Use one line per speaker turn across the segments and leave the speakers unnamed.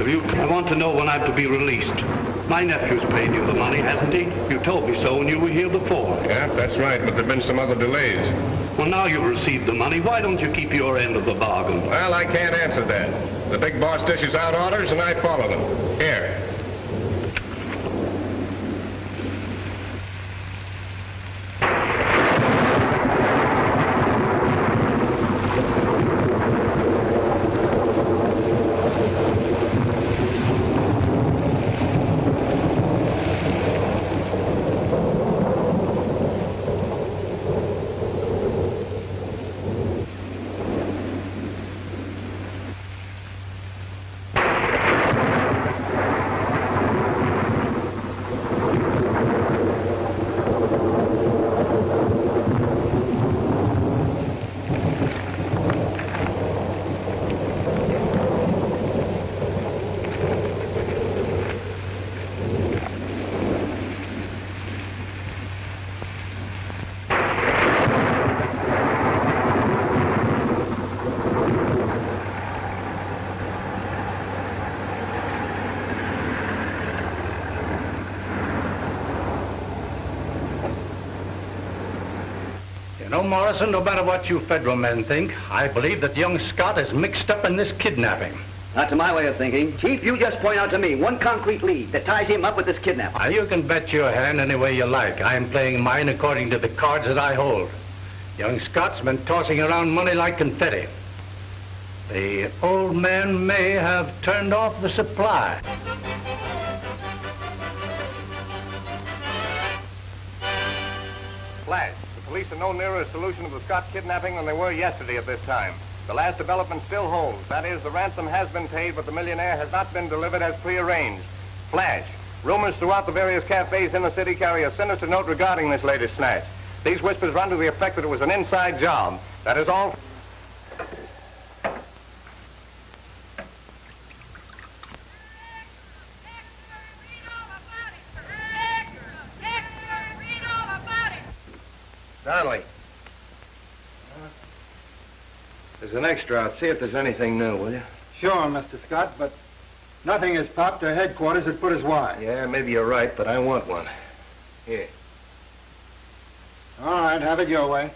of you. I want to know when I'm to be released. My nephew's paid you the money, hasn't he? You told me so when you were here before.
Yeah, that's right, but there've been some other delays.
Well, now you've received the money. Why don't you keep your end of the bargain?
Well, I can't answer that. The big boss dishes out orders, and I follow them. Here.
You know, Morrison, no matter what you federal men think, I believe that young Scott is mixed up in this kidnapping.
Not to my way of thinking. Chief, you just point out to me one concrete lead that ties him up with this kidnapping.
Now, you can bet your hand any way you like. I'm playing mine according to the cards that I hold. Young Scott's been tossing around money like confetti. The old man may have turned off the supply.
Flash. The police are no nearer a solution of the Scott kidnapping than they were yesterday at this time. The last development still holds. That is, the ransom has been paid, but the millionaire has not been delivered as prearranged. Flash. Rumors throughout the various cafes in the city carry a sinister note regarding this latest snatch. These whispers run to the effect that it was an inside job. That is all. Donnelly. There's an extra out. See if there's anything new, will you?
Sure, Mr. Scott, but nothing has popped to headquarters that put us why.
Yeah, maybe you're right, but I want one. Here.
All right, have it your way.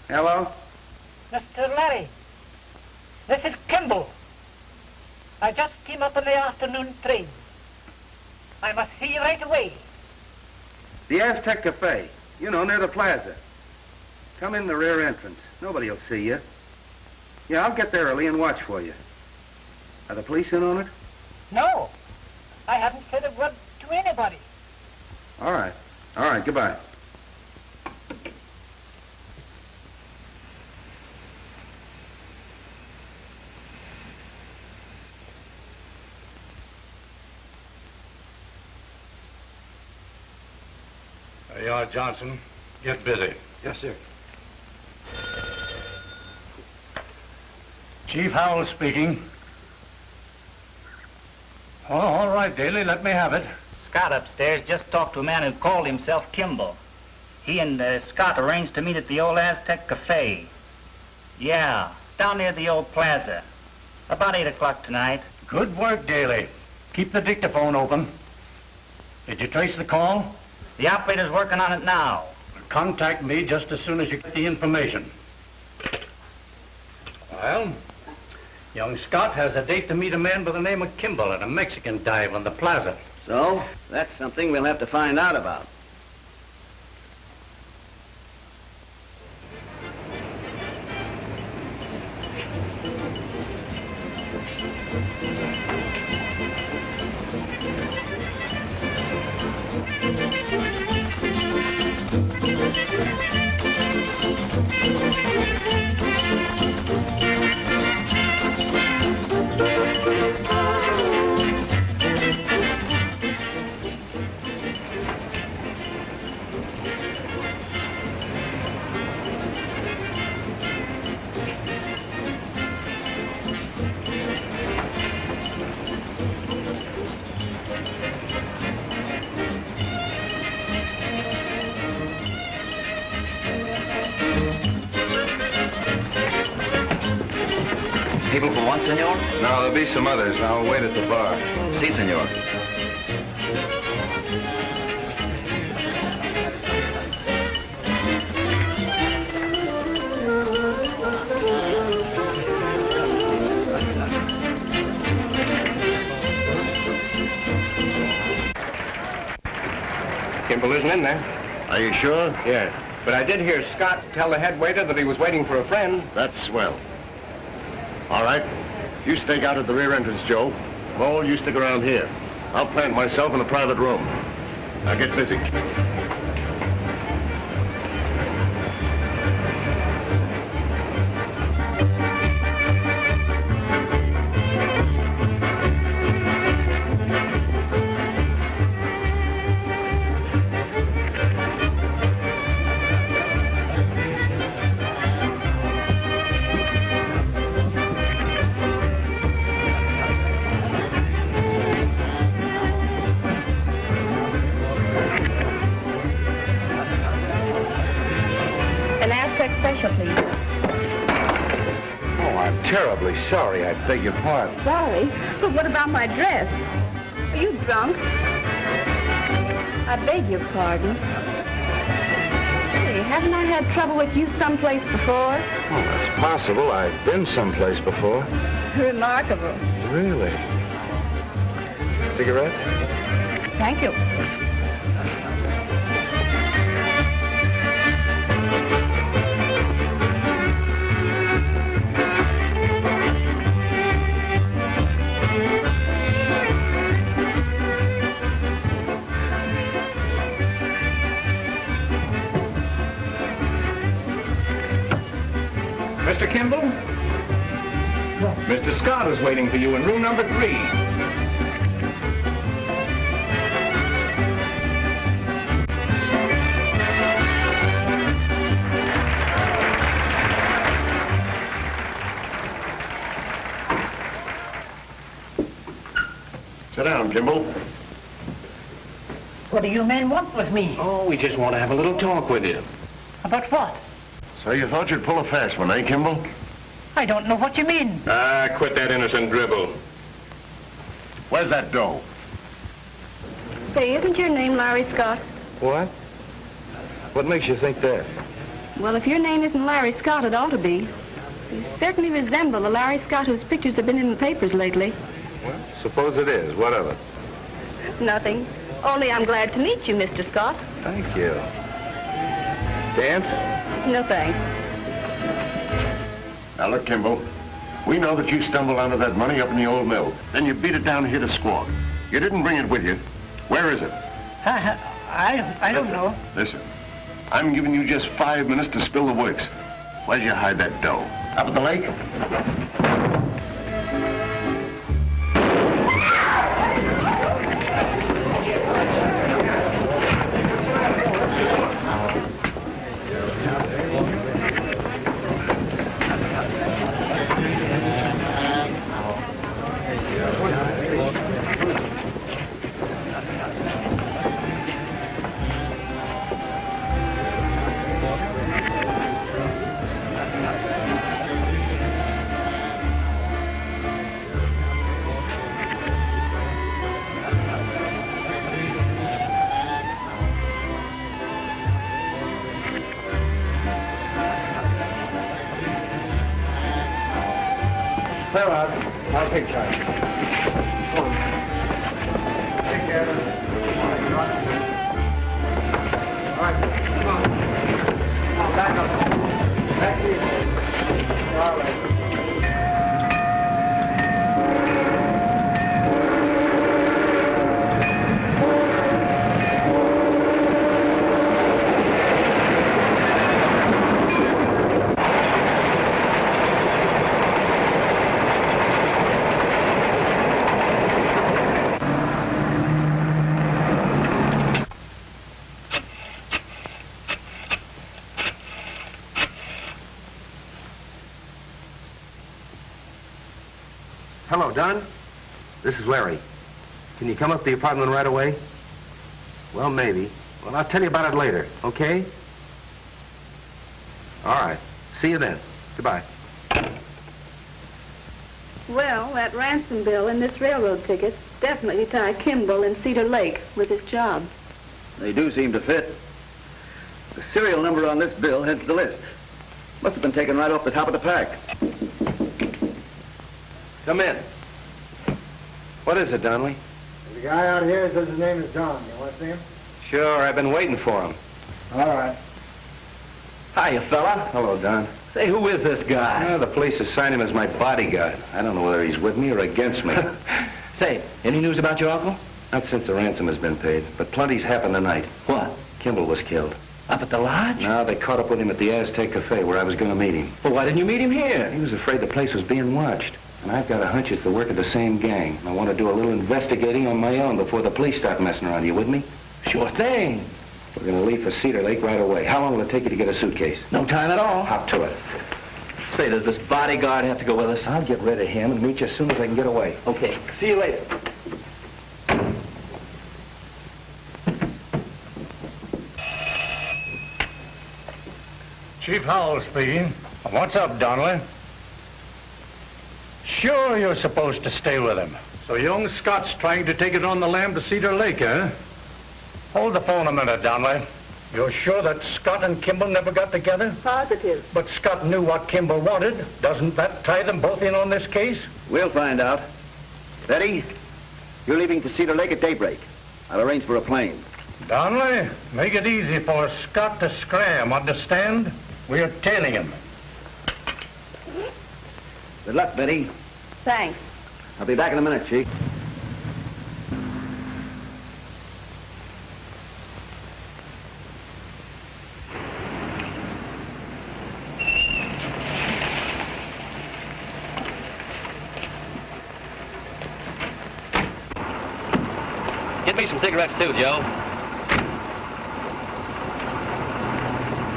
Hello?
Mr. Larry, this is Kimball. I just came up on the afternoon train. I must see you right away.
The Aztec Cafe. You know, near the plaza. Come in the rear entrance. Nobody will see you. Yeah, I'll get there early and watch for you. Are the police in on it?
No, I haven't said a word to anybody.
All right. All right, goodbye.
There you are, Johnson. Get busy.
Yes, sir.
Chief Howell speaking. Oh, all right, Daly, let me have it.
Scott upstairs just talked to a man who called himself Kimball. He and Scott arranged to meet at the old Aztec Cafe. Yeah, down near the old plaza. About 8 o'clock tonight.
Good work, Daly. Keep the dictaphone open. Did you trace the call?
The operator's working on it now.
Contact me just as soon as you get the information. Well, young Scott has a date to meet a man by the name of Kimball at a Mexican dive on the plaza.
So, that's something we'll have to find out about. People for one, senor?
No, there'll be some others. I'll wait at the bar.
Si, senor.
Kimball isn't in there.
Are you sure?
Yeah. But I did hear Scott tell the head waiter that he was waiting for a friend.
That's swell. All right. You stake out at the rear entrance, Joe. Mole, you stick around here. I'll plant myself in a private room. Now get busy. Terribly sorry. I beg your pardon.
Sorry? But what about my dress? Are you drunk? I beg your pardon. Hey, haven't I had trouble with you someplace before?
Oh, that's possible. I've been someplace before.
Remarkable.
Really? Cigarette?
Thank you.
Mr. Kimball? Mr. Scott is waiting for you in room number 3.
Sit down, Kimball.
What do you men want with me?
Oh, we just want to have a little talk with you.
About what?
So you thought you'd pull a fast one, eh, Kimball?
I don't know what you mean.
Quit that innocent dribble.
Where's that dough?
Say, isn't your name Larry Scott?
What? What makes you think that?
Well, if your name isn't Larry Scott, it ought to be. You certainly resemble the Larry Scott whose pictures have been in the papers lately.
Well, suppose it is. What of it?
Nothing. Only I'm glad to meet you, Mr. Scott.
Thank you. Dance?
No, thanks.
Now, look, Kimball. We know that you stumbled onto that money up in the old mill. Then you beat it down here to squawk. You didn't bring it with you. Where is it?
I don't know.
Listen. I'm giving you just 5 minutes to spill the works. Where'd you hide that dough? Up at the lake?
Clear out. I'll take charge. Come on. Take care of it. All right. Come on. Come on, back up. Back here. All right.
Hello, Don. This is Larry. Can you come up to the apartment right away? Well, maybe. Well, I'll tell you about it later, okay? All right. See you then. Goodbye.
Well, that ransom bill and this railroad ticket definitely tie Kimball and Cedar Lake with his job.
They do seem to fit. The serial number on this bill heads the list. Must have been taken right off the top of the pack.
Come in. What is it, Donnelly?
The guy out here says his name is John. You want to see him?
Sure, I've been waiting for him.
All right.
Hiya, fella.
Hello, Don.
Say, who is this guy?
The police assigned him as my bodyguard. I don't know whether he's with me or against me.
Say, any news about your uncle?
Not since the ransom has been paid, but plenty's happened tonight.
What?
Kimball was killed.
Up at the lodge?
No, they caught up with him at the Aztec Cafe where I was going to meet him.
Well, why didn't you meet him here?
He was afraid the place was being watched. And I've got a hunch it's the work of the same gang. I want to do a little investigating on my own before the police start messing around. You with me?
Sure thing.
We're going to leave for Cedar Lake right away. How long will it take you to get a suitcase?
No time at all.
Hop to it.
Say, does this bodyguard have to go with us?
I'll get rid of him and meet you as soon as I can get away.
Okay. See you later.
Chief Howell speaking. What's up, Donnelly? Sure, you're supposed to stay with him. So young Scott's trying to take it on the lam to Cedar Lake, eh? Hold the phone a minute, Donnelly. You're sure that Scott and Kimball never got together?
Positive.
But Scott knew what Kimball wanted. Doesn't that tie them both in on this case?
We'll find out. Betty, you're leaving for Cedar Lake at daybreak. I'll arrange for a plane.
Donnelly, make it easy for Scott to scram, understand? We're tailing him.
Good luck, Betty.
Thanks.
I'll be back in a minute, Chief.
Get me some cigarettes, too, Joe.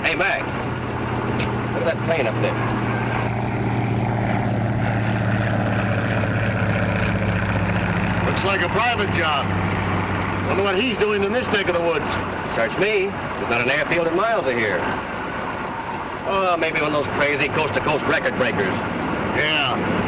Hey, Mac. Look at that plane up there.
Looks like a private job. Wonder what he's doing in this neck of the woods.
Search me. There's not an airfield in miles of here. Oh, maybe one of those crazy coast-to-coast record breakers.
Yeah.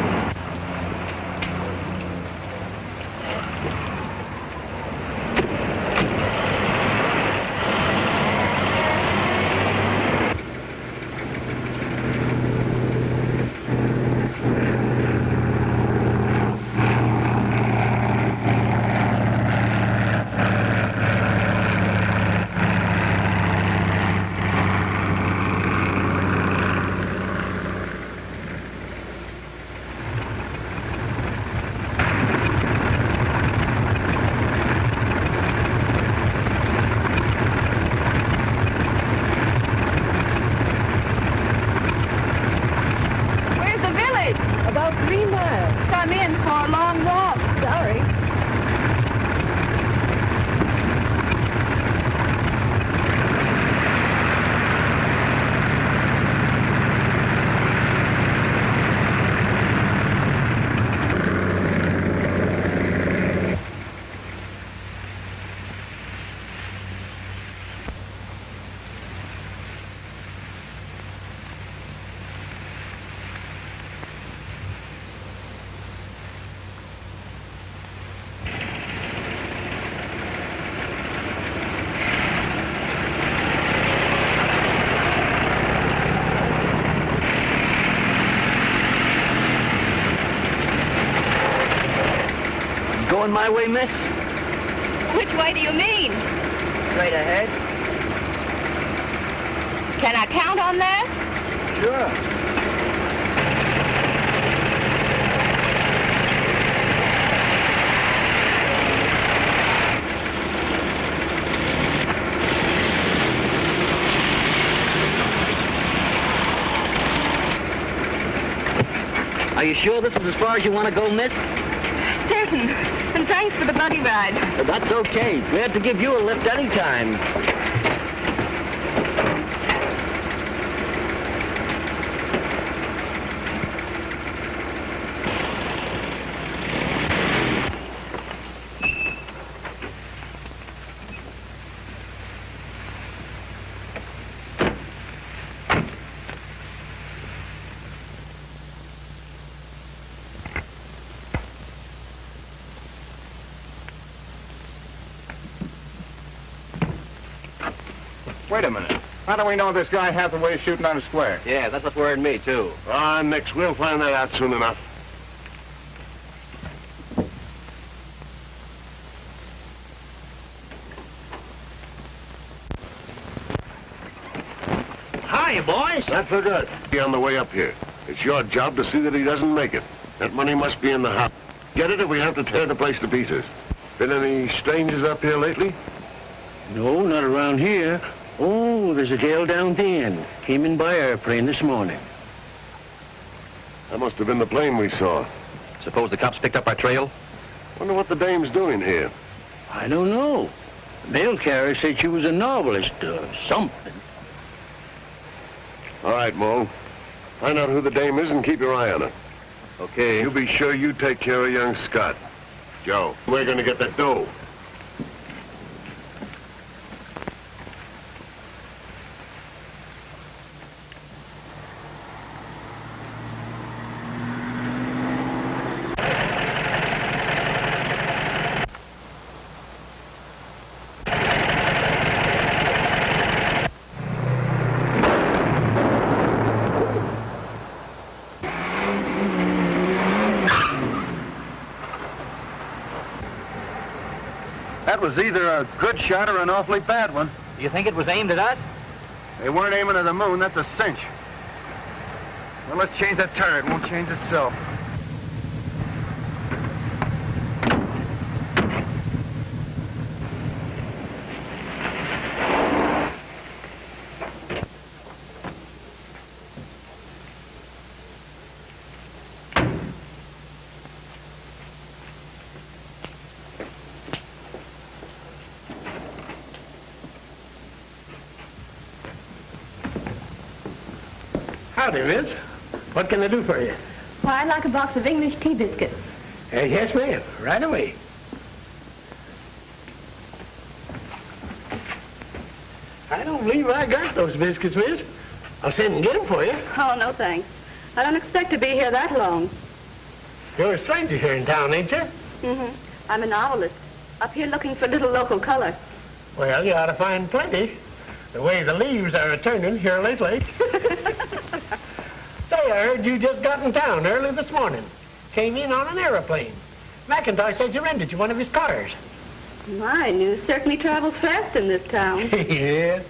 Going my way, miss?
Which way do you mean?
Straight ahead.
Can I count on that?
Sure. Are you sure this is as far as you want to go, miss?
Certain. And thanks for the buggy ride.
Well, that's okay. Glad to give you a lift any time.
Wait a minute. How do we know this guy Hathaway is shooting on a square?
Yeah, that's what's worrying me, too.
Ah, Nix, we'll find that out soon enough.
Hiya, boys.
Not so good. Be on the way up here. It's your job to see that he doesn't make it. That money must be in the house. Get it, or we have to tear the place to pieces. Been any strangers up here lately?
No, not around here. Oh, there's a jail down there. Came in by airplane this morning.
That must have been the plane we saw.
Suppose the cops picked up our trail?
Wonder what the dame's doing here.
I don't know. The mail carrier said she was a novelist or something.
All right, Mo. Find out who the dame is and keep your eye on her.
Okay.
You be sure you take care of young Scott. Joe, we're going to get that dough.
That was either a good shot or an awfully bad one.
Do you think it was aimed at us?
They weren't aiming at the moon, that's a cinch. Well, let's change that turret. It won't change itself.
Howdy, Miss. What can I do for you?
Well, I'd like a box of English tea biscuits.
Yes, ma'am. Right away. I don't believe I got those biscuits, miss. I'll send and get them for you.
Oh, no, thanks. I don't expect to be here that long.
You're a stranger here in town, ain't you?
Mm-hmm. I'm a novelist. Up here looking for a little local color.
Well, you ought to find plenty. The way the leaves are turning here lately. Say, I heard you just got in town early this morning. Came in on an aeroplane. McIntosh said you rented you one of his cars.
My, news certainly travels fast in this town.
Yeah.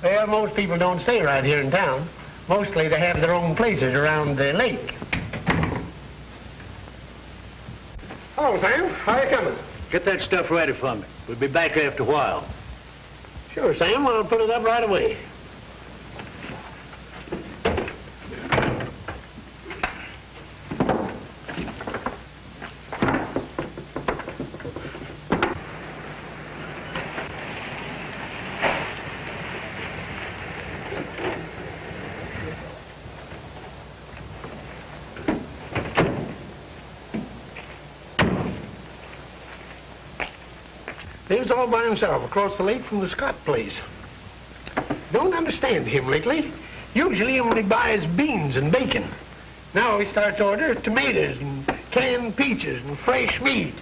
Well, most people don't stay right here in town. Mostly they have their own places around the lake. Oh, Sam, how are you coming? Get that stuff ready for me. We'll be back after a while. Sure, Sam. I'll put it up right away. He was all by himself across the lake from the Scott place. Don't understand him lately. Usually he only buys beans and bacon. Now he starts ordering tomatoes and canned peaches and fresh meat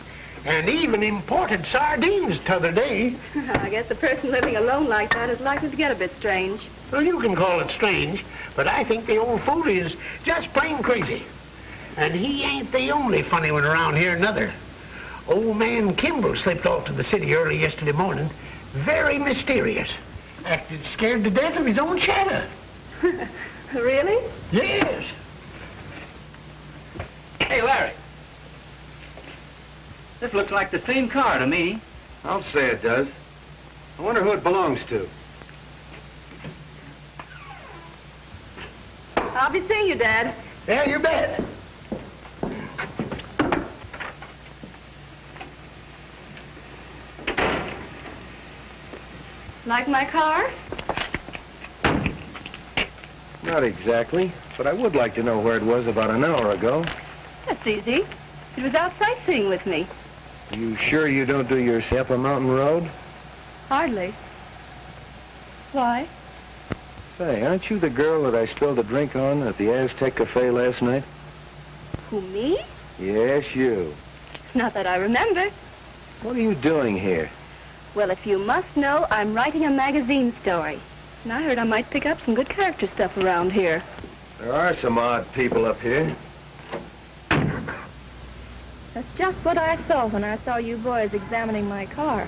and even imported sardines t'other day.
I guess a person living alone like that is likely to get a bit strange.
Well, you can call it strange, but I think the old fool is just plain crazy. And he ain't the only funny one around here, neither. Old man Kimball slipped off to the city early yesterday morning. Very mysterious. Acted scared to death of his own shadow.
Really?
Yes.
Hey, Larry. This looks like the same car to me.
I'll say it does. I wonder who it belongs to.
I'll be seeing you, Dad.
Yeah, you bet.
Like my car?
Not exactly, but I would like to know where it was about an hour ago.
That's easy. It was out sightseeing with me.
You sure you don't do your up a mountain road?
Hardly. Why?
Say, aren't you the girl that I spilled a drink on at the Aztec Cafe last night?
Who, me?
Yes, you.
Not that I remember.
What are you doing here?
Well, if you must know, I'm writing a magazine story. And I heard I might pick up some good character stuff around here.
There are some odd people up here.
That's just what I saw when I saw you boys examining my car.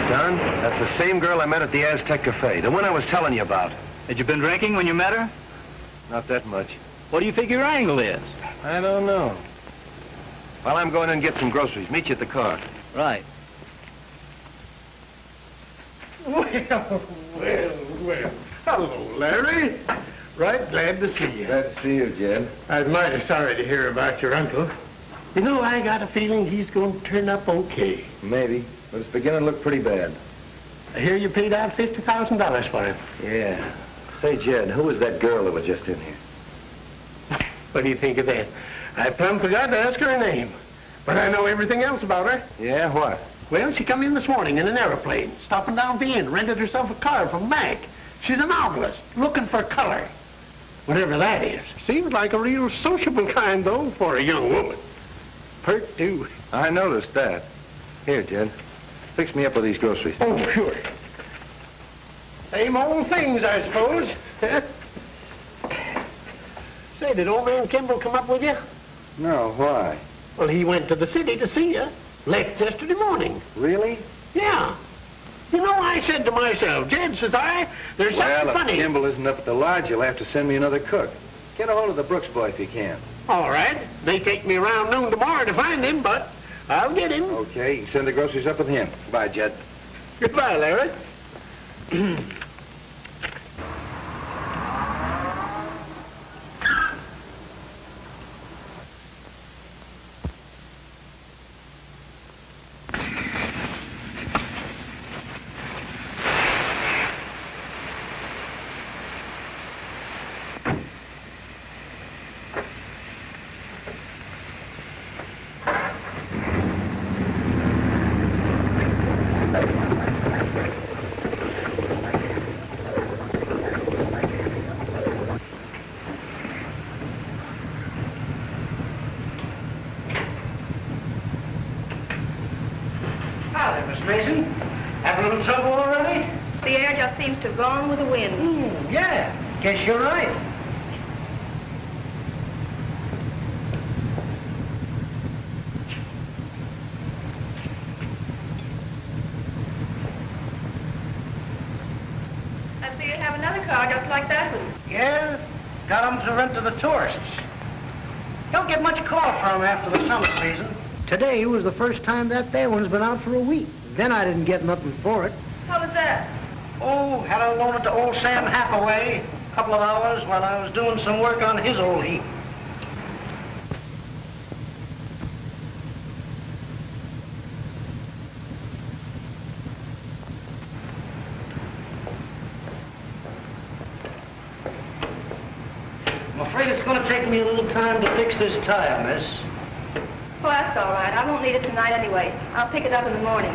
John, that's the same girl I met at the Aztec Cafe, the one I was telling you about.
Had you been drinking when you met her?
Not that much.
What do you think your angle is?
I don't know. Well, I'm going in and get some groceries. Meet you at the car.
Right.
Well. Hello, Larry. Right glad to see you.
Glad to see you, Jed.
I was mighty sorry to hear about your uncle. You know, I got a feeling he's going to turn up okay.
Maybe, but it's beginning to look pretty bad.
I hear you paid out $50,000 for him.
Yeah. Say, Jed, who was that girl that was just in here?
What do you think of that? I plumb forgot to ask her name. But I know everything else about her.
Yeah, what?
Well, she come in this morning in an aeroplane, stopping down at the inn, rented herself a car from Mac. She's a novelist, looking for color. Whatever that is. Seems like a real sociable kind, though, for a young woman. Pert, too.
I noticed that. Here, Jed. Fix me up with these groceries.
Oh, sure. Same old things, I suppose. Say, did old man Kimball come up with you?
No, why?
Well, he went to the city to see you. Left yesterday morning.
Really?
Yeah. You know, I said to myself, Jed, says I, there's something
Well,
funny.
if Kimball isn't up at the lodge, you'll have to send me another cook. Get a hold of the Brooks boy if you can.
All right. They take me around noon tomorrow to find him, but I'll get him.
Okay, you can send the groceries up with him. Bye, Jed.
Goodbye, Larry.
Seems to have gone with the wind.
Yeah, guess you're right.
I see you have another car just like that one.
Yeah, got them to rent to the tourists. Don't get much call from them after the summer season. Today was the first time that there one's been out for a week. Then I didn't get nothing for it.
How was that?
Oh, had to loan it to old Sam Hathaway a couple of hours while I was doing some work on his old heap. I'm afraid it's going to take me a little time to fix this tire, miss.
Well, that's all right. I won't need it tonight anyway. I'll pick it up in the morning.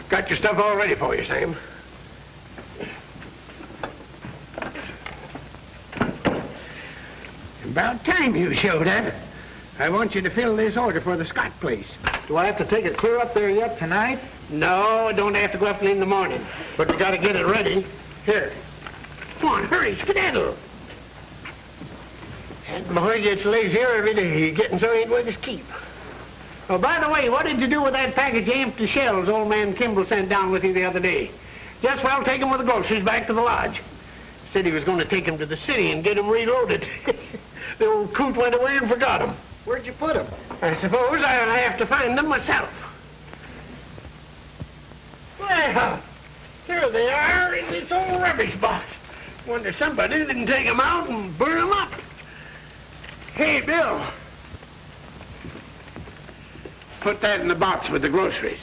Got your stuff all ready for you, Sam. About time you showed up. I want you to fill this order for the Scott place.
Do I have to take it clear up there yet tonight?
No, don't have to go up in the morning. But we got to get it ready. Here. Come on, hurry, skedaddle. That boy gets lazier every day. Getting so ain't worth his keep. Oh, by the way, what did you do with that package of empty shells old man Kimball sent down with you the other day? Just well, take them with the groceries back to the lodge. Said he was going to take them to the city and get them reloaded. The old coot went away and forgot them.
Where'd you put them?
I suppose I'll have to find them myself. Well, here they are in this old rubbish box. Wonder somebody didn't take them out and burn them up. Hey, Bill. Put that in the box with the groceries.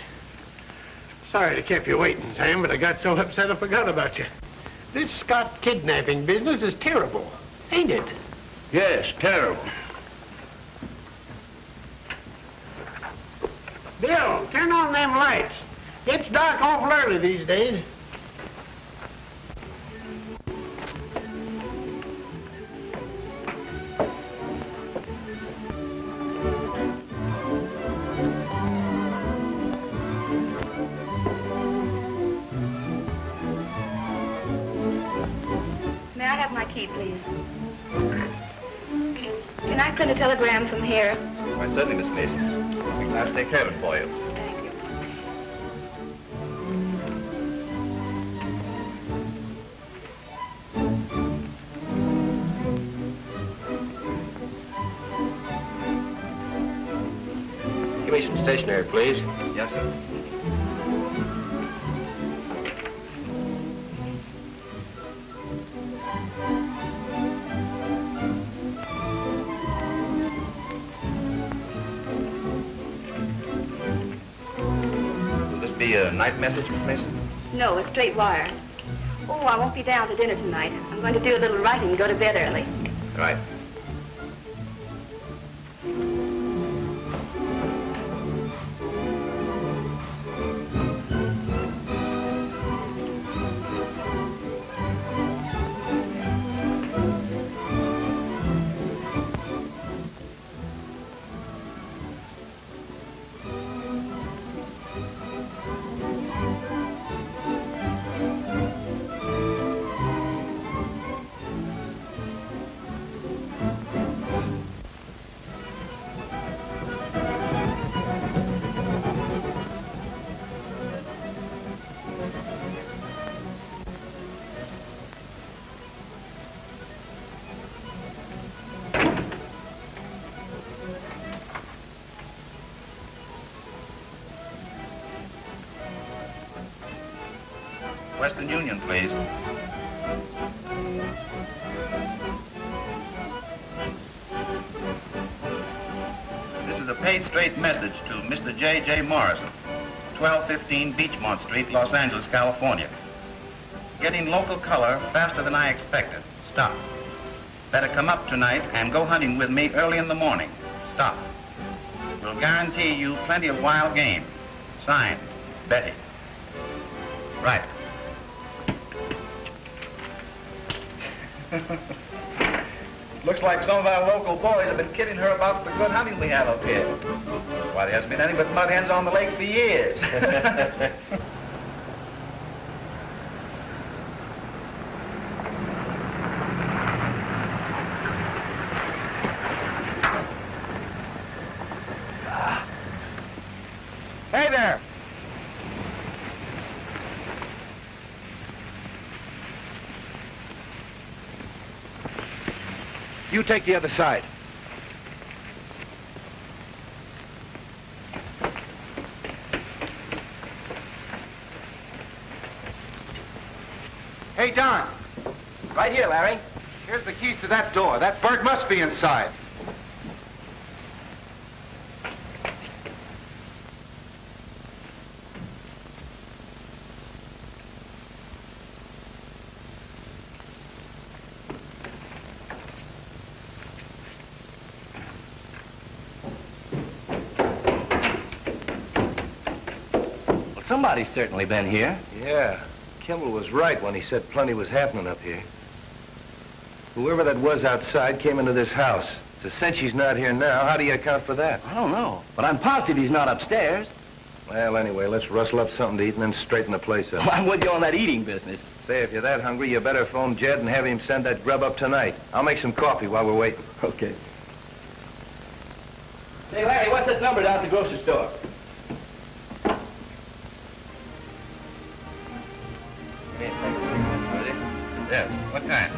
Sorry to keep you waiting, Sam, but I got so upset I forgot about you. This Scott kidnapping business is terrible, ain't it?
Yes, terrible.
turn on them lights. It's dark awful early these days.
May I have my key, please? Can I send a telegram from here?
Why, certainly, Miss Mason. We're glad to take care of it for you.
Thank you.
Give me some stationery, please. Yes, sir. A night message, Miss Mason?
No, a straight wire. Oh, I won't be down to dinner tonight. I'm going to do a little writing and go to bed early.
Right. Western Union, please. This is a paid straight message to Mr. J.J. Morrison, 1215 Beachmont Street, Los Angeles, California. Getting local color faster than I expected. Stop. Better come up tonight and go hunting with me early in the morning. Stop. Will guarantee you plenty of wild game. Signed, Betty. Right. Looks like some of our local boys have been kidding her about the good hunting we have up here. Why, there hasn't been any but mud hens on the lake for years. Hey there!
You take the other side. Hey, Don.
Right here, Larry.
Here's the keys to that door. That bird must be inside.
Somebody's certainly been here.
Yeah. Kimball was right when he said plenty was happening up here. Whoever that was outside came into this house. It's a cinch he's not here now. How do you account for that?
I don't know, but I'm positive he's not upstairs.
Well, anyway, let's rustle up something to eat and then straighten the place up.
Well, I'm with you on that eating business.
Say, if you're that hungry, you better phone Jed and have him send that grub up tonight. I'll make some coffee while we're waiting.
Okay. Say, Larry, what's that number down at the grocery store? Yes, what kind?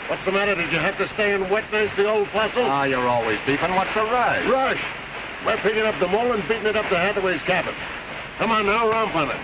What's the matter? Did you have to stay and wet nurse the old fossil?
Ah, you're always beefing. What's the rush?
Rush! We're picking up the mole and beating it up to Hathaway's cabin. Come on now, romp on it.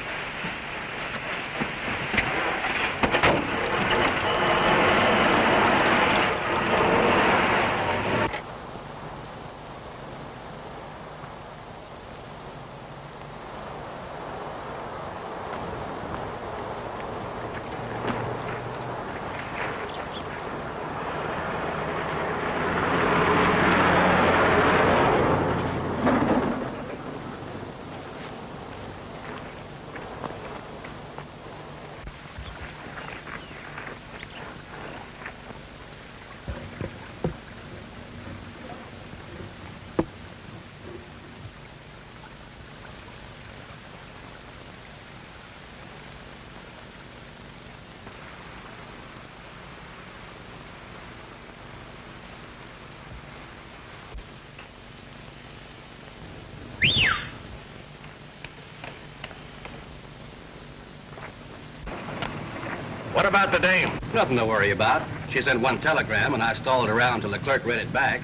What about the dame?
Nothing to worry about. She sent one telegram, and I stalled around till the clerk read it back.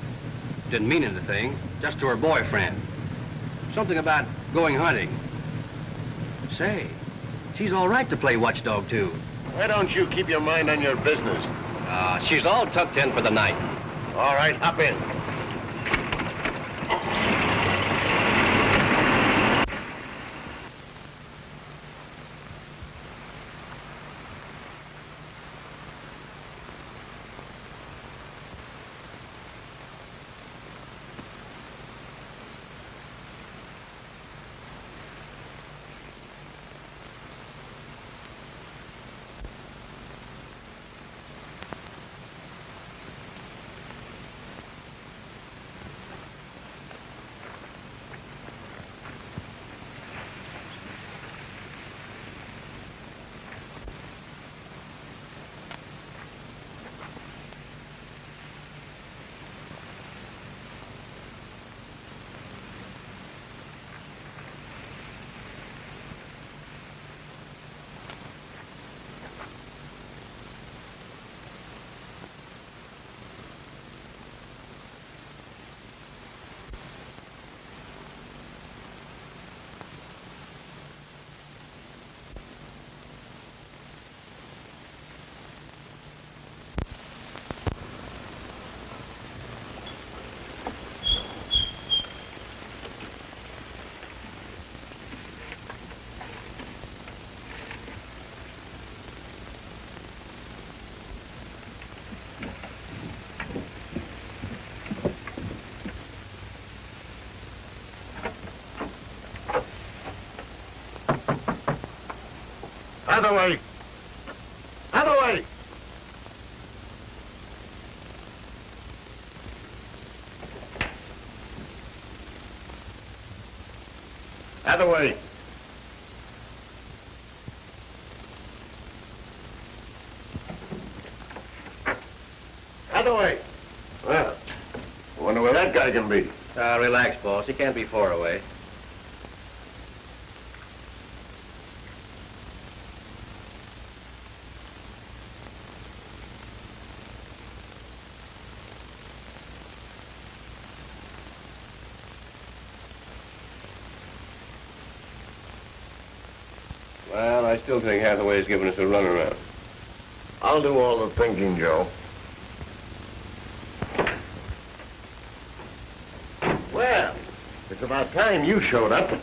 Didn't mean anything, just to her boyfriend. Something about going hunting. Say, she's all right to play watchdog, too.
Why don't you keep your mind on your business?
She's all tucked in for the night.
All right, hop in. Hathaway! Hathaway! Hathaway! Hathaway! Well, I wonder where that guy can be.
Relax, boss. He can't be far away.
Well, I still think Hathaway's giving us a runaround. I'll do all the thinking, Joe. Well, it's about time you showed up.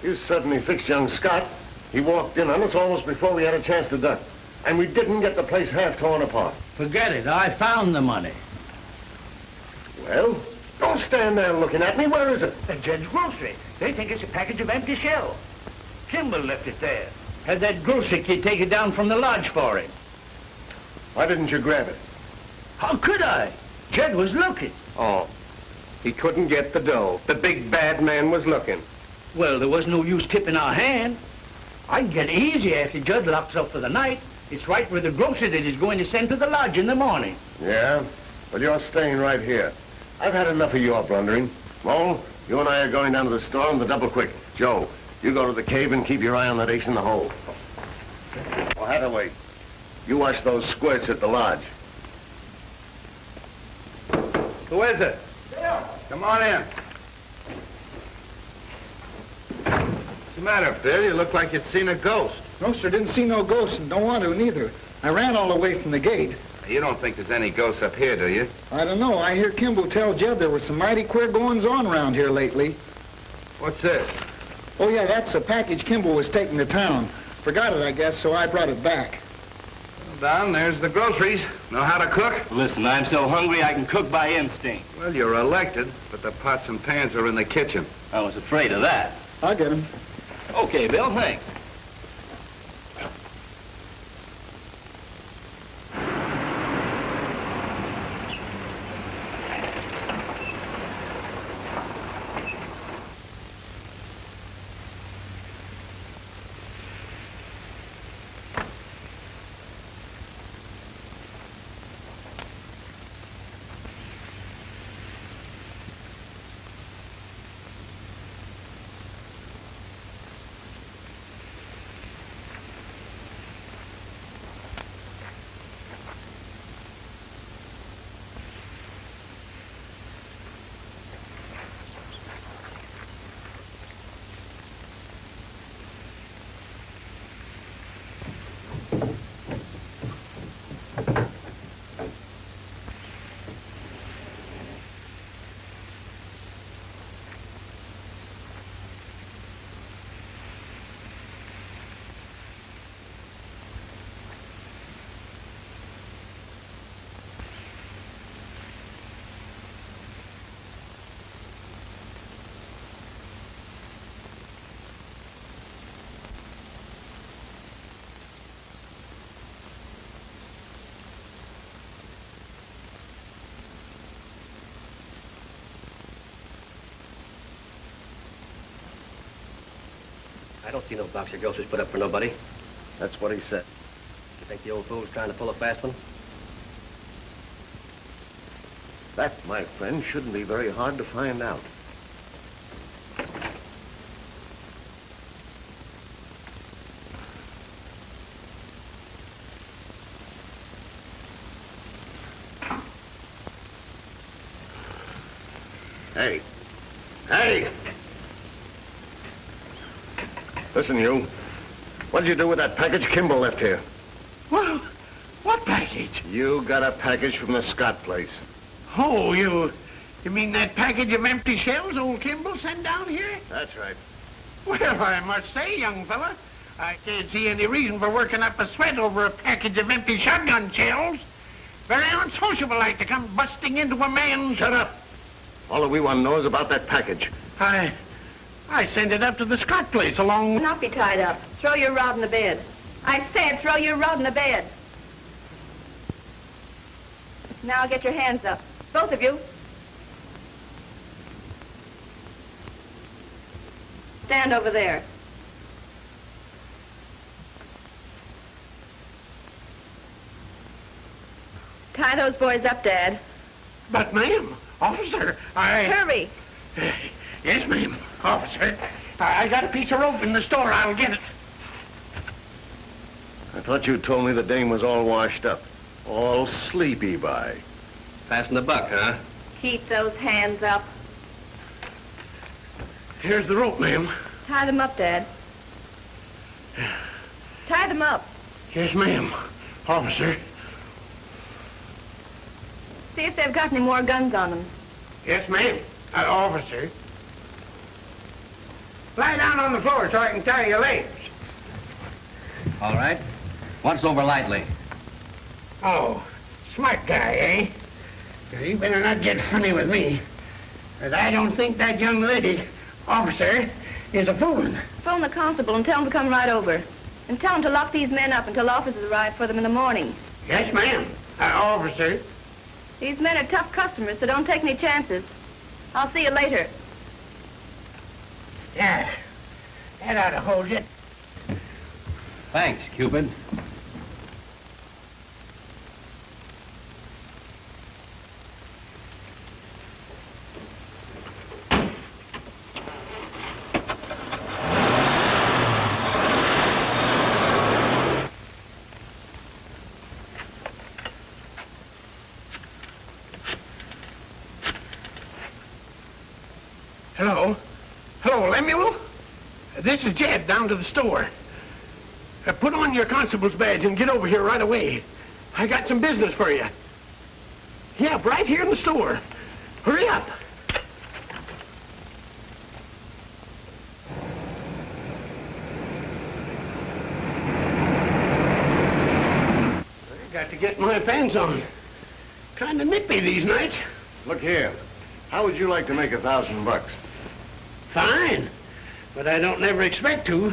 You suddenly fixed young Scott. He walked in on us almost before we had a chance to duck. And we didn't get the place half torn apart.
Forget it. I found the money.
Well, don't stand there looking at me. Where is it?
The Jed's grocery. They think it's a package of empty shells. Kimball left it there.
Had that grocery kid take it down from the lodge for him.
Why didn't you grab it?
How could I? Jed was looking.
Oh, he couldn't get the dough. The big bad man was looking.
Well, there was no use tipping our hand. I'd get easy after Judd locks up for the night. It's right where the grocery that he's going to send to the lodge in the morning.
Yeah? Well, you're staying right here. I've had enough of your blundering. Mole, you and I are going down to the store on the double quick. Joe, you go to the cave and keep your eye on that ace in the hole. Oh, Hathaway, you watch those squirts at the lodge.
Who is it? Come on in. What's the matter, Bill? You look like you'd seen a ghost.
No, sir, didn't see no ghost and don't want to neither. I ran all the way from the gate.
You don't think there's any ghosts up here, do you?
I don't know. I hear Kimball tell Jed there was some mighty queer goings-on around here lately.
What's this?
Oh, yeah, that's a package Kimball was taking to town. Forgot it, I guess, so I brought it back.
Well, Don, there's the groceries. Know how to cook?
Listen, I'm so hungry I can cook by instinct.
Well, you're elected, but the pots and pans are in the kitchen.
I was afraid of that.
I'll get 'em.
Okay, Bill, thanks.
I don't see no box of groceries put up for nobody.
That's what he said.
You think the old fool's trying to pull a fast one?
That, my friend, shouldn't be very hard to find out. Hey. Hey! Listen, you. What did you do with that package Kimball left here?
Well, what package?
You got a package from the Scott place.
Oh, you mean that package of empty shells old Kimball sent down here?
That's right.
Well, I must say, young fella, I can't see any reason for working up a sweat over a package of empty shotgun shells. Very unsociable like to come busting into a man's...
Shut up. All that we want to know is about that package.
I sent it up to the Scott place along...
Not be tied up. Throw your rod in the bed. I said throw your rod in the bed. Now get your hands up. Both of you. Stand over there. Tie those boys up, Dad.
But, ma'am, officer,
Hurry.
Yes, ma'am, officer. I got a piece of rope in the store. I'll get it.
I thought you told me the dame was all washed up. All sleepy by.
Passing the buck, huh?
Keep those hands up.
Here's the rope, ma'am.
Tie them up, Dad. Tie them up.
Yes, ma'am, officer.
See if they've got any more guns on them.
Yes, ma'am, officer. Lie down on the floor so I can tie your legs.
All right. Once over lightly.
Oh, smart guy, eh? You better not get funny with me. But I don't think that young lady, officer, is a fooling.
Phone the constable and tell him to come right over. And tell him to lock these men up until officers arrive for them in the morning.
Yes, ma'am, officer.
These men are tough customers, so don't take any chances. I'll see you later.
Yeah, that ought to hold you.
Thanks, Cupid.
Hello? Hello, Lemuel? This is Jed down to the store. Put on your constable's badge and get over here right away. I got some business for you. Yeah, right here in the store. Hurry up. I got to get my pants on. Kind of nippy these nights.
Look here. How would you like to make $1,000?
Fine. But I don't never expect to.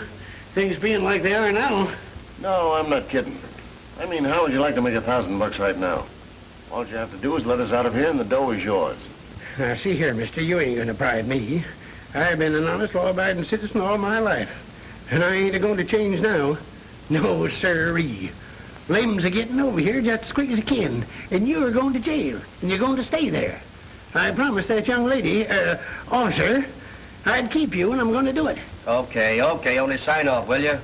Things being like they are now.
No, I'm not kidding. I mean, how would you like to make $1,000 right now? All you have to do is let us out of here and the dough is yours.
Now, see here, mister, you ain't gonna bribe me. I've been an honest, law-abiding citizen all my life. And I ain't a-going to change now. No, sirree. Limbs are getting over here just as quick as you can. And you are going to jail. And you're going to stay there. I promised that young lady, officer, I'd keep you, and I'm going to do it.
Okay, only sign off, will you?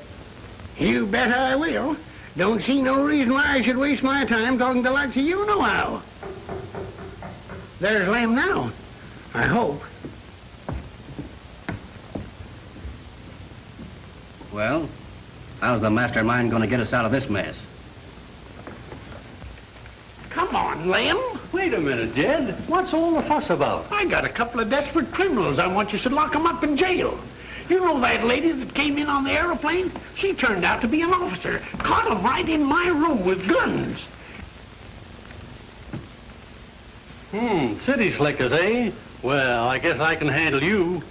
You bet I will. Don't see no reason why I should waste my time talking to likes of you nohow. There's Lem now. I hope.
Well, how's the mastermind going to get us out of this mess?
Come on, Lem.
Wait a minute, Jed. What's all the fuss about?
I got a couple of desperate criminals. I want you to lock them up in jail. You know that lady that came in on the aeroplane? She turned out to be an officer. Caught them right in my room with guns.
City slickers, eh? Well, I guess I can handle you.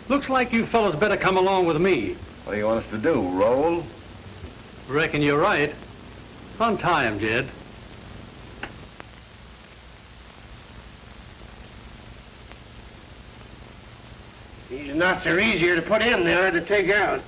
Looks like you fellas better come along with me.
What do you want us to do, roll?
Reckon you're right. Untie him, Jed.
These knots are easier to put in than they are to take out.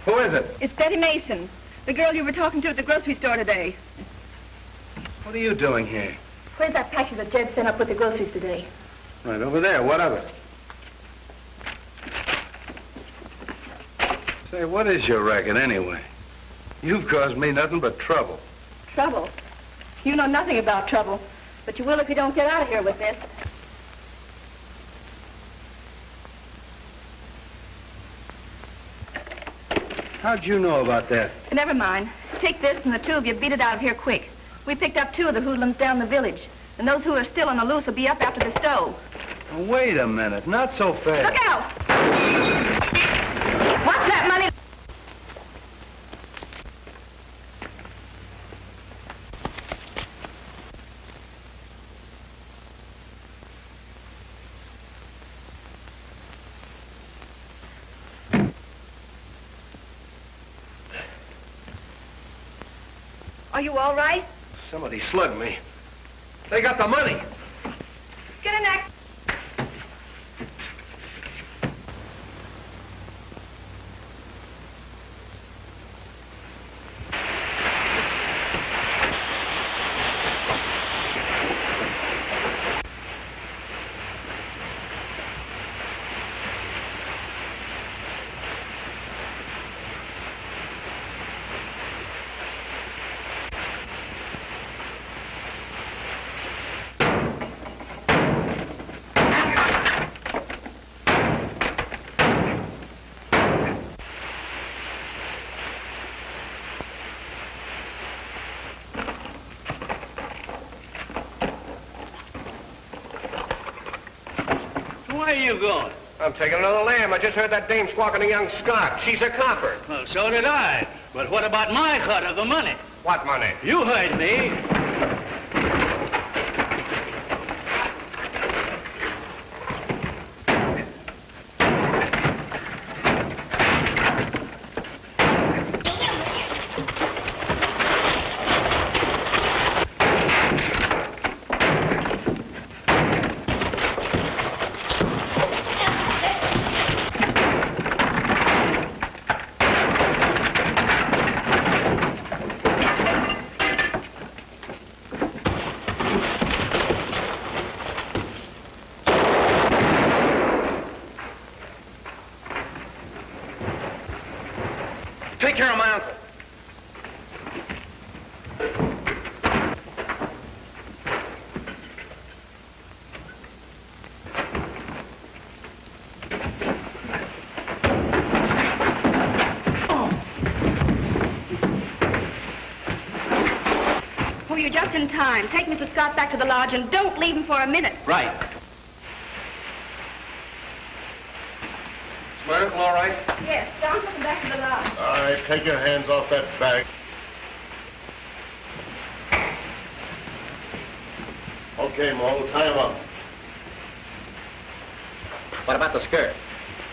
Who is it?
It's Betty Mason, the girl you were talking to at the grocery store today.
What are you doing here?
Where's that package that Jed sent up with the groceries today?
Right over there. What of it? Say, what is your racket anyway? You've caused me nothing but trouble.
Trouble? You know nothing about trouble, but you will if you don't get out of here with this.
How'd you know about that?
Never mind. Take this and the two of you beat it out of here quick. We picked up two of the hoodlums down the village, and those who are still on the loose will be up after the stove.
Wait a minute. Not so fast.
Look out! Watch that money. Are you all right?
Somebody slugged me. They got the money.
Get in there.
where are you going?
I'm taking another lamb. I just heard that dame squawking to young Scott. She's a copper.
Well, so did I. But what about my cut of the money?
What money?
You heard me.
Take care of my uncle.
Oh, you're just in time. Take Mr. Scott back to the lodge and don't leave him for a minute.
Right.
My uncle all right?
Yes, Don took him back to the lodge.
All right, take your hands off that bag. Okay, Mo, tie him up.
What about the skirt?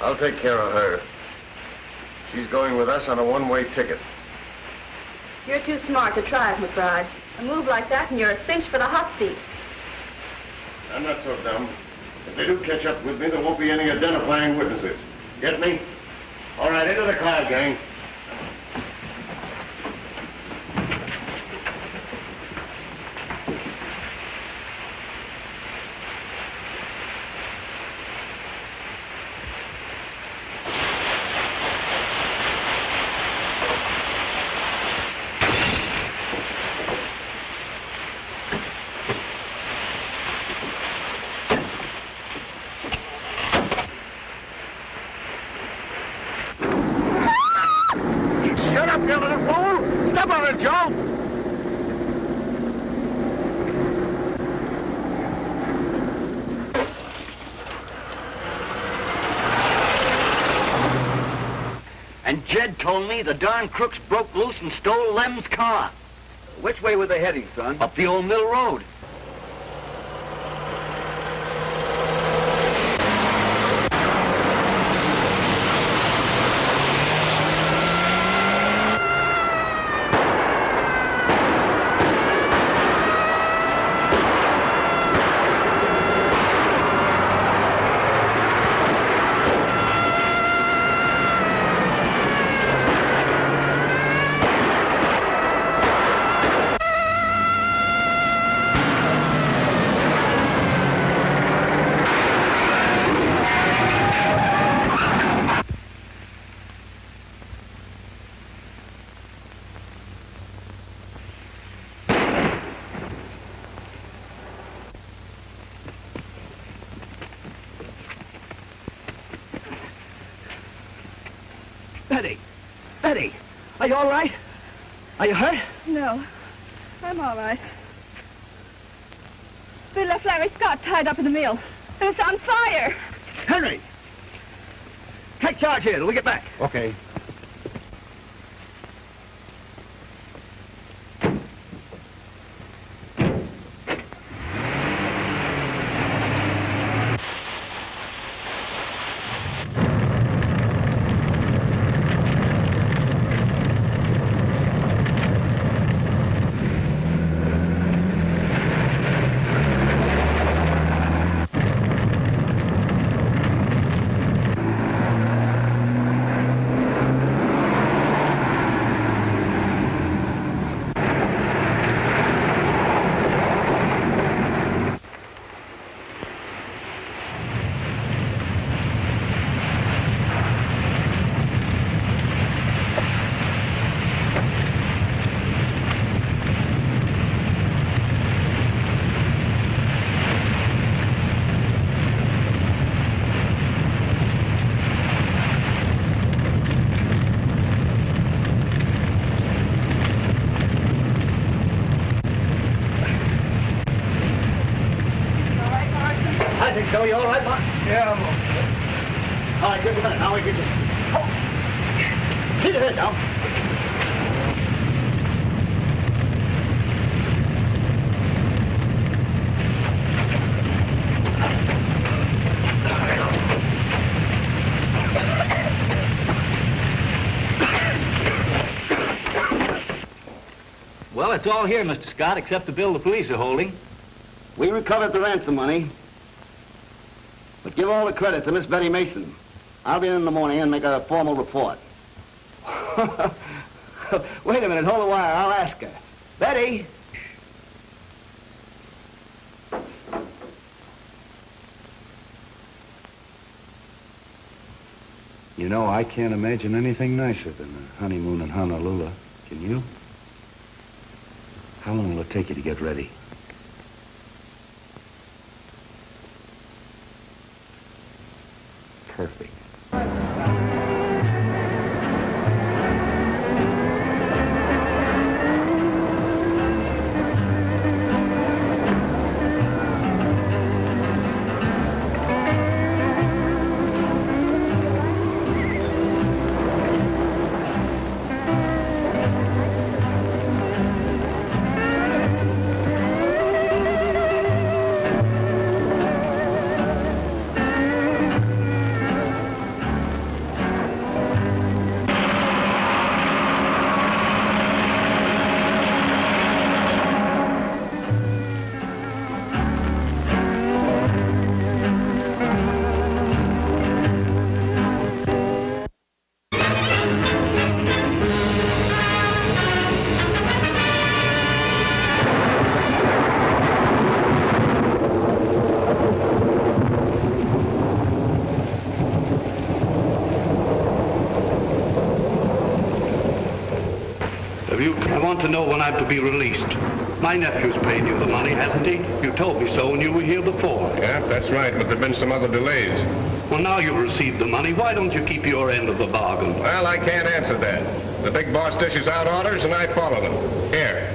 I'll take care of her. She's going with us on a one-way ticket.
You're too smart to try it, McBride. A move like that and you're a cinch for the hot seat.
I'm not so dumb. If they do catch up with me, there won't be any identifying witnesses. Get me? All right, into the car, gang.
Shut up, you little fool! Step on it, Joe!
And Jed told me the darn crooks broke loose and stole Lem's car.
Which way were they heading, son?
Up the old mill road.
Betty! Betty! Are you all right? Are you hurt?
No, I'm all right. They left Larry Scott tied up in the mill. And it's on fire.
Henry! Take charge here till we get back.
Okay.
think so. You all right, Mark?
Yeah, I'm okay.
All right, just a minute. Now we can just... Oh. Keep your head down.
Well, it's all here, Mr. Scott, except the bill the police are holding.
We recovered the ransom money. But give all the credit to Miss Betty Mason. I'll be in the morning and make a formal report. Wait a minute, hold the wire. I'll ask her. Betty!
You know, I can't imagine anything nicer than a honeymoon in Honolulu. Can you? How long will it take you to get ready? Perfect.
I want to know when I'm to be released. My nephew's paid you the money, hasn't he? You told me so when you were here before.
Yeah, that's right, but there've been some other delays.
Well, now you've received the money. Why don't you keep your end of the bargain?
Well, I can't answer that. The big boss dishes out orders, and I follow them. Here.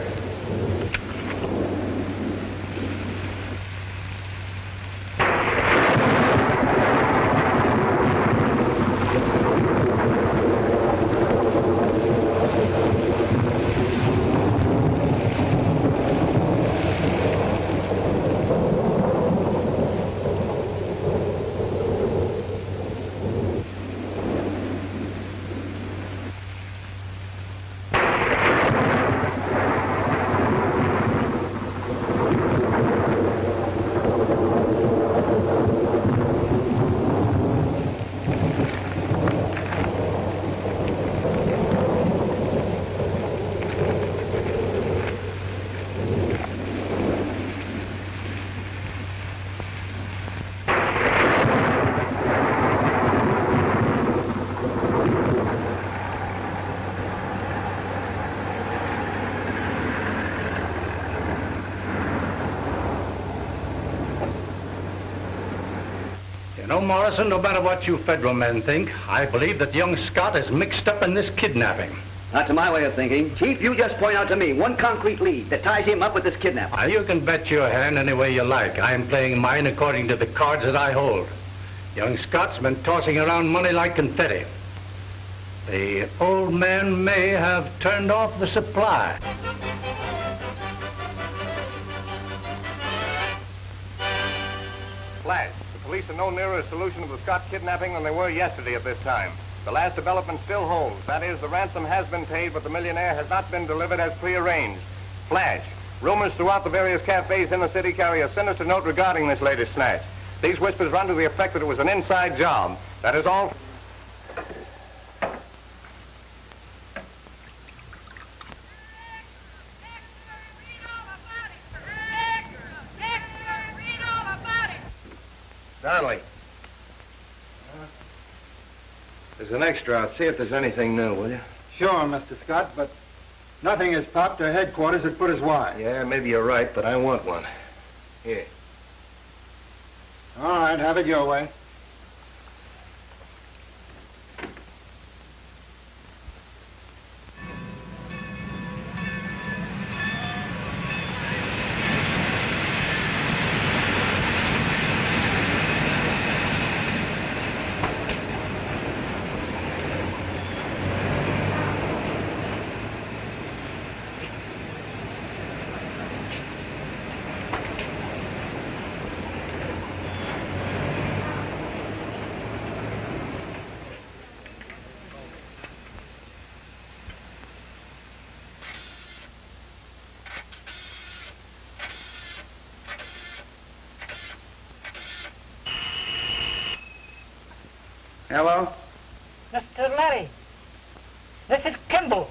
No, Morrison, no matter what you federal men think, I believe that young Scott is mixed up in this kidnapping.
Not to my way of thinking. Chief, you just point out to me one concrete lead that ties him up with this kidnapping.
Now, you can bet your hand any way you like. I'm playing mine according to the cards that I hold. Young Scott's been tossing around money like confetti. The old man may have turned off the supply.
Flash. The police are no nearer a solution of the Scott kidnapping than they were yesterday at this time. The last development still holds. That is, the ransom has been paid, but the millionaire has not been delivered as prearranged. Flash. Rumors throughout the various cafes in the city carry a sinister note regarding this latest snatch. These whispers run to the effect that it was an inside job. That is all.
Donnelly. There's an extra out. See if there's anything new, will you?
Sure, Mr. Scott, but nothing has popped to headquarters that put us wise.
Yeah, maybe you're right, but I want one. Here.
All right, have it your way.
Hello?
Mr. Larry, this is Kimball.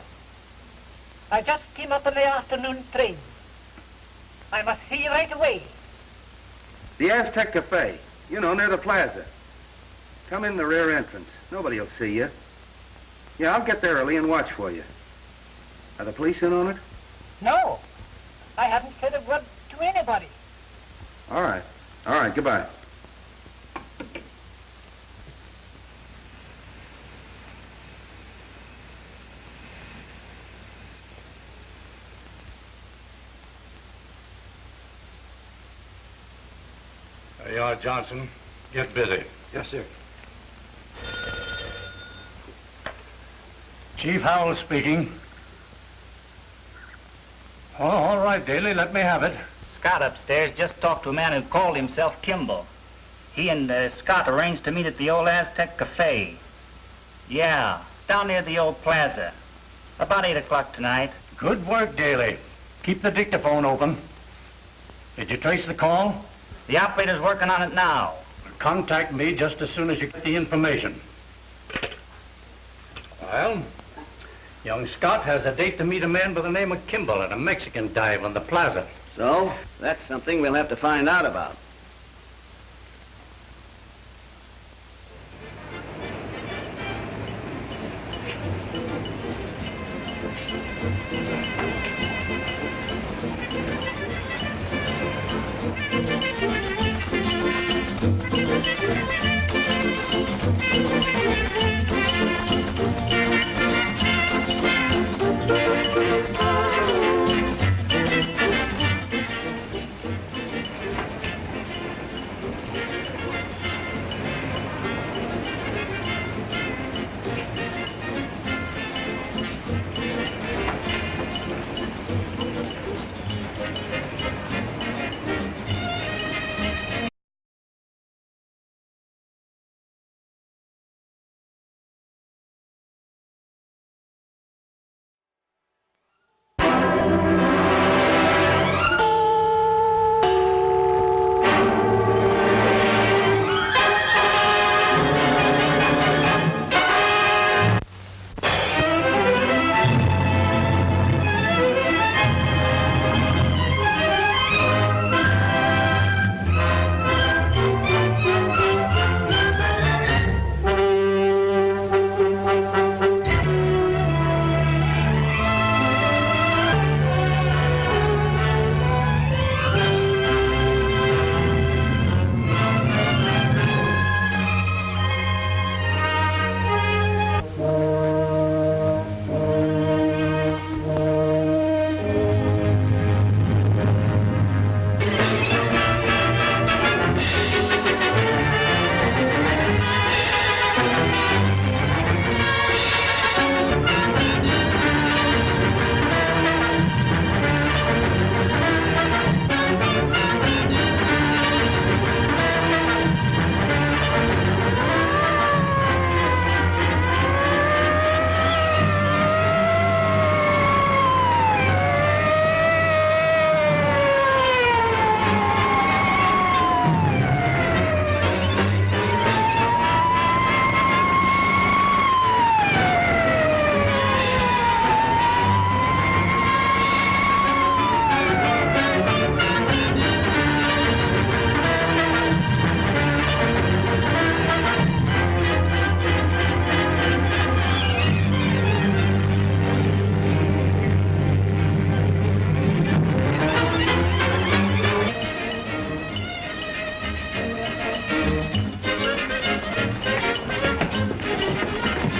I just came up in the afternoon train. I must see you right away.
The Aztec Cafe. You know, near the plaza. Come in the rear entrance. Nobody will see you. Yeah, I'll get there early and watch for you. Are the police in on it?
No, I haven't said a word to anybody.
All right. All right, goodbye.
There you are, Johnson. Get busy.
Yes, sir.
Chief Howell speaking. Oh, all right, Daly, let me have it.
Scott upstairs just talked to a man who called himself Kimball. He and Scott arranged to meet at the old Aztec Cafe. Yeah, down near the old plaza. About 8 o'clock tonight.
Good work, Daly. Keep the dictaphone open. Did you trace the call?
The operator's working on it now.
Contact me just as soon as you get the information. Well, young Scott has a date to meet a man by the name of Kimball at a Mexican dive on the plaza.
So, that's something we'll have to find out about.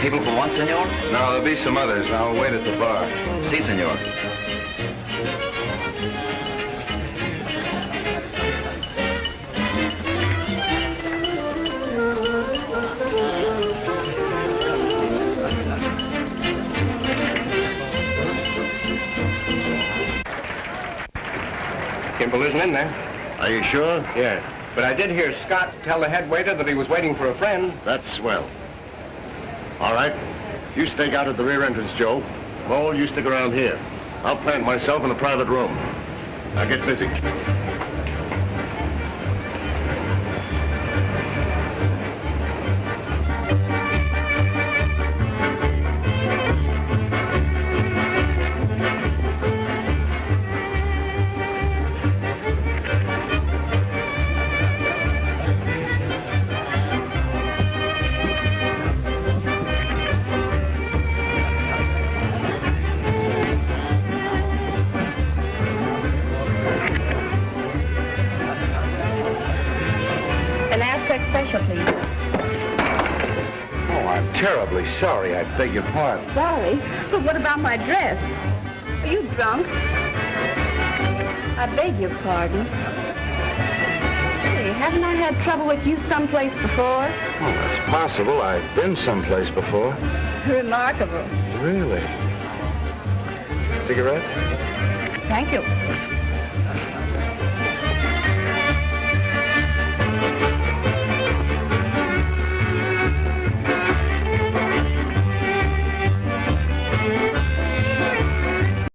People for one, senor?
No, there'll be some others. I'll wait at the bar.
Si, senor.
Kimball isn't in there.
Are you sure?
Yeah. But I did hear Scott tell the head waiter that he was waiting for a friend.
That's swell. All right. You stake out at the rear entrance, Joe. Mole, you stick around here. I'll plant myself in a private room. Now get busy.
special, please.
Oh, I'm terribly sorry. I beg your pardon.
Sorry? But what about my dress? Are you drunk? I beg your pardon. Hey, haven't I had trouble with you someplace before?
Oh, that's possible. I've been someplace before.
Remarkable.
Really? Cigarette?
Thank you.